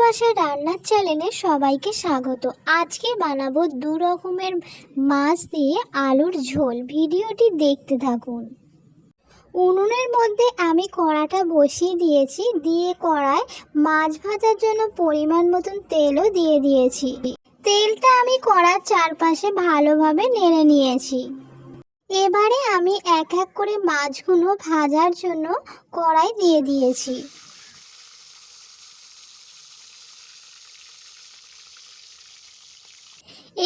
ভালোবাসার রান্নার চ্যানেলে সবাইকে স্বাগত। আজকে বানাবো দু রকমের মাছ দিয়ে আলুর ঝোল। ভিডিওটি দেখতে থাকুন। উনুনের মধ্যে আমি কড়াটা বসিয়ে দিয়েছি, দিয়ে কড়ায় মাছ ভাজার জন্য পরিমাণ মতন তেলও দিয়ে দিয়েছি। তেলটা আমি কড়ার চারপাশে ভালোভাবে নেড়ে নিয়েছি। এবারে আমি এক এক করে মাছগুলো ভাজার জন্য কড়াই দিয়ে দিয়েছি।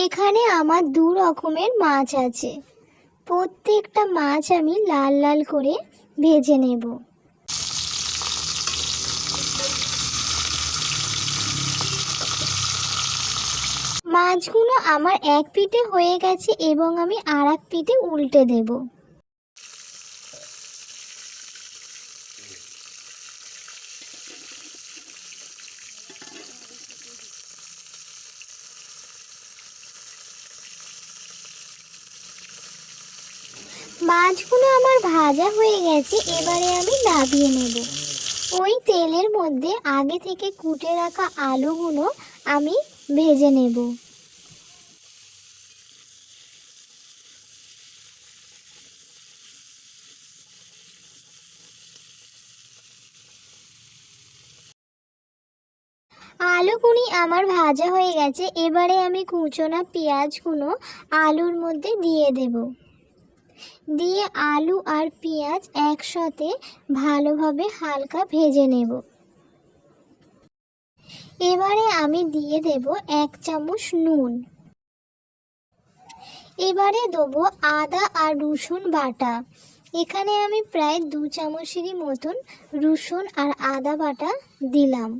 এখানে আমার দু রকমের মাছ আছে। প্রত্যেকটা মাছ আমি লাল লাল করে ভেজে নেব। মাছগুলো আমার এক পিঠে হয়ে গেছে এবং আমি আর এক পিঠে উল্টে দেব। মাছগুলো আমার ভাজা হয়ে গেছে, এবারে আমি নামিয়ে নেব। ওই তেলের মধ্যে আগে থেকে কুটে রাখা আলুগুলো আমি ভেজে নেব। আলুগুলি আমার ভাজা হয়ে গেছে, এবারে আমি কুচনো পেঁয়াজগুলো আলুর মধ্যে দিয়ে দেব। দিয়ে আলু আর পেঁয়াজ একসাথে ভালোভাবে হালকা ভেজে নেব। এবারে আমি দিয়ে দেব 1 চামচ নুন। এবারে দেবো আদা আর রসুন বাটা। এখানে আমি প্রায় 2 চামচেরই মতন রসুন আর আদা বাটা দিলাম।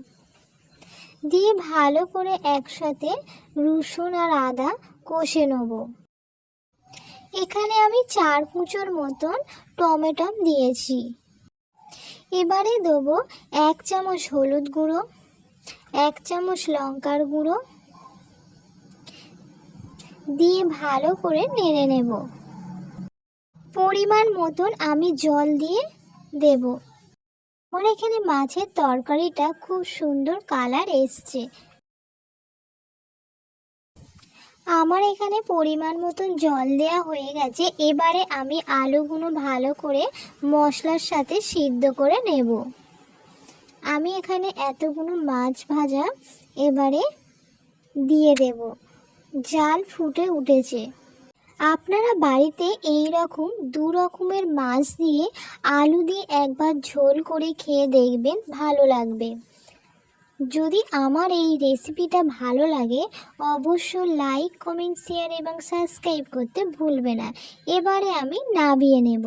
দিয়ে ভালো করে একসাথে রসুন আর আদা কষে নেব। এখানে আমি 4 কুচোর মতন টমেটো দিয়েছি। এবারে দেবো 1 চামচ হলুদ গুঁড়ো, 1 চামচ লঙ্কার গুঁড়ো দিয়ে ভালো করে নেড়ে নেব। পরিমাণ মতন আমি জল দিয়ে দেব। আমার এখানে মাছের তরকারিটা খুব সুন্দর কালার এসছে। আমার এখানে পরিমাণ মতন জল দেওয়া হয়ে গেছে। এবারে আমি আলুগুলো ভালো করে মশলার সাথে সিদ্ধ করে নেব। আমি এখানে এতগুলো মাছ ভাজা এবারে দিয়ে দেব। জাল ফুটে উঠেছে। আপনারা বাড়িতে এই রকম দু রকমের মাছ দিয়ে আলু দিয়ে একবার ঝোল করে খেয়ে দেখবেন, ভালো লাগবে। যদি আমার এই রেসিপিটা ভালো লাগে অবশ্যই লাইক, কমেন্ট, শেয়ার এবং সাবস্ক্রাইব করতে ভুলবে না। এবারে আমি নামিয়ে নেব।